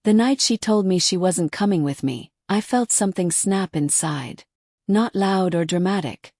The night she told me she wasn't coming with me, I felt something snap inside. Not loud or dramatic.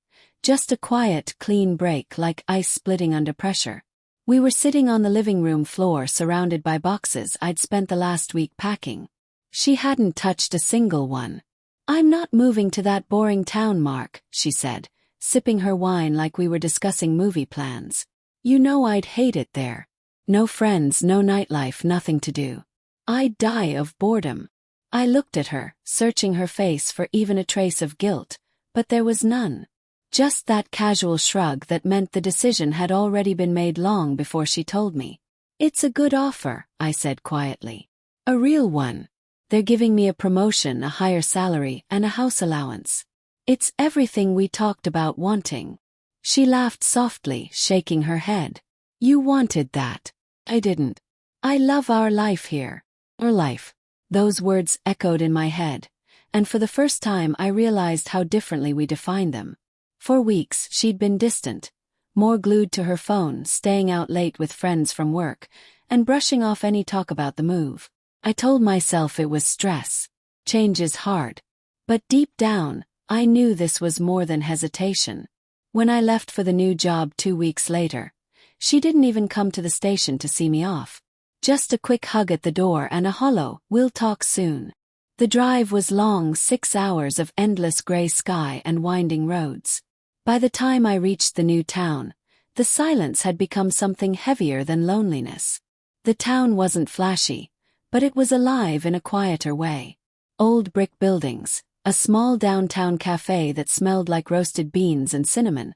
Just a quiet, clean break like ice splitting under pressure. We were sitting on the living room floor surrounded by boxes I'd spent the last week packing. She hadn't touched a single one. "I'm not moving to that boring town, Mark," she said, sipping her wine like we were discussing movie plans. "You know I'd hate it there. No friends, no nightlife, nothing to do. I'd die of boredom." I looked at her, searching her face for even a trace of guilt, but there was none. Just that casual shrug that meant the decision had already been made long before she told me. "It's a good offer," I said quietly. "A real one. They're giving me a promotion, a higher salary, and a house allowance. It's everything we talked about wanting." She laughed softly, shaking her head. "You wanted that. I didn't. I love our life here." Our life. Those words echoed in my head, and for the first time I realized how differently we defined them. For weeks she'd been distant, more glued to her phone, staying out late with friends from work, and brushing off any talk about the move. I told myself it was stress. Change is hard. But deep down, I knew this was more than hesitation. When I left for the new job 2 weeks later, she didn't even come to the station to see me off. Just a quick hug at the door and a hollow, "We'll talk soon." The drive was long, 6 hours of endless gray sky and winding roads. By the time I reached the new town, the silence had become something heavier than loneliness. The town wasn't flashy, but it was alive in a quieter way. Old brick buildings, a small downtown cafe that smelled like roasted beans and cinnamon,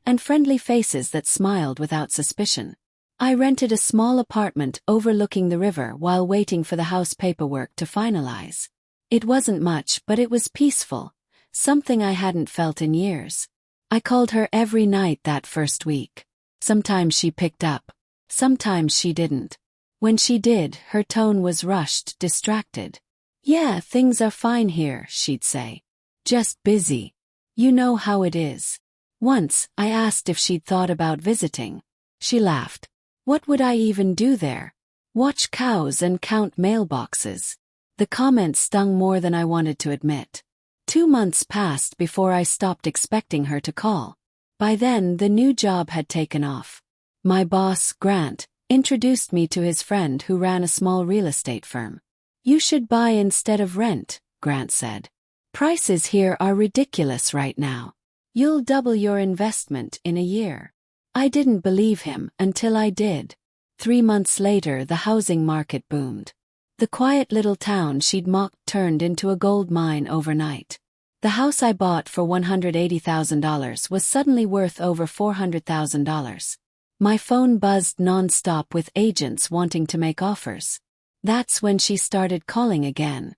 and friendly faces that smiled without suspicion. I rented a small apartment overlooking the river while waiting for the house paperwork to finalize. It wasn't much, but it was peaceful, something I hadn't felt in years. I called her every night that first week. Sometimes she picked up, sometimes she didn't. When she did, her tone was rushed, distracted. "Yeah, things are fine here," she'd say. "Just busy. You know how it is." Once, I asked if she'd thought about visiting. She laughed. "What would I even do there? Watch cows and count mailboxes." The comment stung more than I wanted to admit. 2 months passed before I stopped expecting her to call. By then, the new job had taken off. My boss, Grant, introduced me to his friend who ran a small real estate firm. "You should buy instead of rent," Grant said. "Prices here are ridiculous right now. You'll double your investment in a year." I didn't believe him until I did. 3 months later, the housing market boomed. The quiet little town she'd mocked turned into a gold mine overnight. The house I bought for $180,000 was suddenly worth over $400,000. My phone buzzed nonstop with agents wanting to make offers. That's when she started calling again.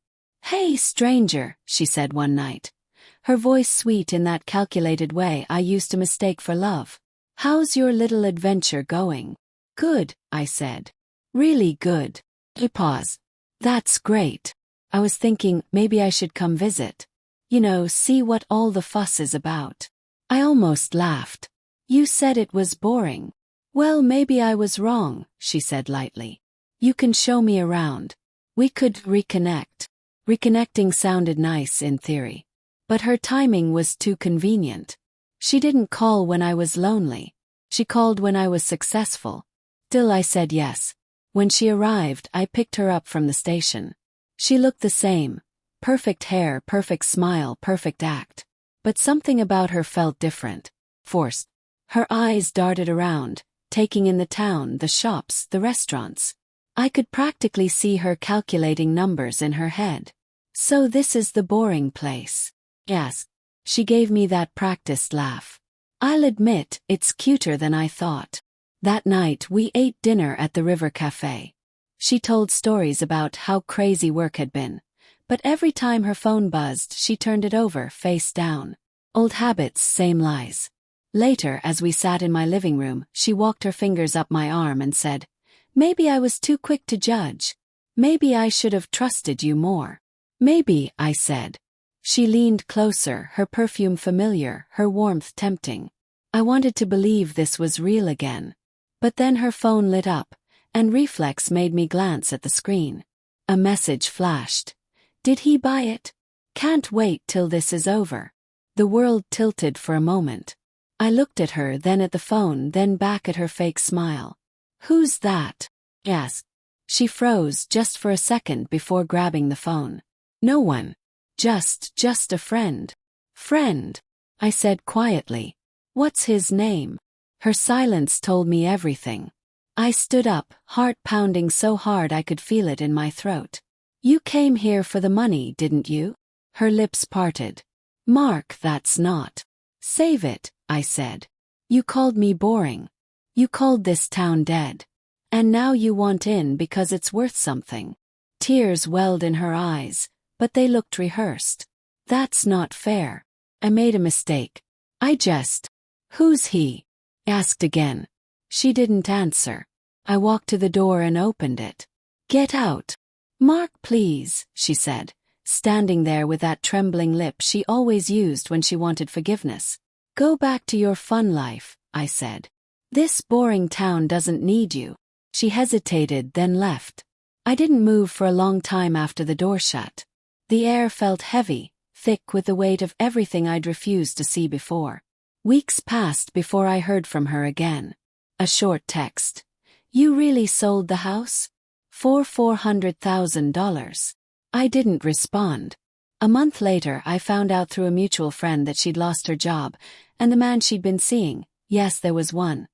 "Hey, stranger," she said one night. Her voice sweet in that calculated way I used to mistake for love. "How's your little adventure going?" "Good," I said. "Really good." He paused. "That's great. I was thinking maybe I should come visit. You know, see what all the fuss is about." I almost laughed. "You said it was boring." "Well, maybe I was wrong," she said lightly. "You can show me around. We could reconnect." Reconnecting sounded nice in theory. But her timing was too convenient. She didn't call when I was lonely. She called when I was successful. Still, I said yes. When she arrived, I picked her up from the station. She looked the same. Perfect hair, perfect smile, perfect act. But something about her felt different. Forced. Her eyes darted around, taking in the town, the shops, the restaurants. I could practically see her calculating numbers in her head. "So this is the boring place?" "Yes." She gave me that practiced laugh. "I'll admit, it's cuter than I thought." That night we ate dinner at the River Cafe. She told stories about how crazy work had been, but every time her phone buzzed she turned it over, face down. Old habits, same lies. Later, as we sat in my living room, she walked her fingers up my arm and said, "Maybe I was too quick to judge. Maybe I should have trusted you more." "Maybe," I said. She leaned closer, her perfume familiar, her warmth tempting. I wanted to believe this was real again. But then her phone lit up, and reflex made me glance at the screen. A message flashed. Did he buy it? Can't wait till this is over. The world tilted for a moment. I looked at her, then at the phone, then back at her fake smile. Who's that? I asked. She froze just for a second before grabbing the phone. No one. Just a friend. Friend, I said quietly. What's his name? Her silence told me everything. I stood up, heart pounding so hard I could feel it in my throat. You came here for the money, didn't you? Her lips parted. Mark, that's not. Save it, I said. You called me boring. You called this town dead. And now you want in because it's worth something. Tears welled in her eyes, but they looked rehearsed. That's not fair. I made a mistake. Who's he? Asked again. She didn't answer. I walked to the door and opened it. Get out. Mark, please, she said, standing there with that trembling lip she always used when she wanted forgiveness. Go back to your fun life, I said. This boring town doesn't need you. She hesitated, then left. I didn't move for a long time after the door shut. The air felt heavy, thick with the weight of everything I'd refused to see before. Weeks passed before I heard from her again. A short text. You really sold the house? For $400,000. I didn't respond. A month later, I found out through a mutual friend that she'd lost her job, and the man she'd been seeing, yes, there was one,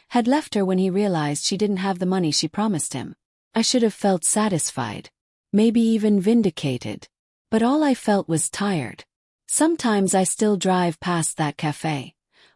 had left her when he realized she didn't have the money she promised him. I should have felt satisfied, maybe even vindicated. But all I felt was tired. Sometimes I still drive past that cafe,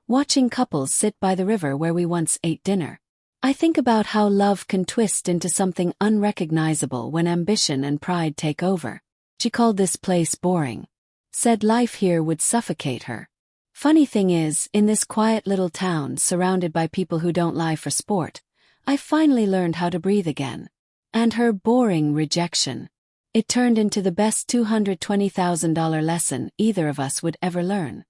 watching couples sit by the river where we once ate dinner. I think about how love can twist into something unrecognizable when ambition and pride take over. She called this place boring. Said life here would suffocate her. Funny thing is, in this quiet little town surrounded by people who don't lie for sport, I finally learned how to breathe again. And her boring rejection. It turned into the best $220,000 lesson either of us would ever learn.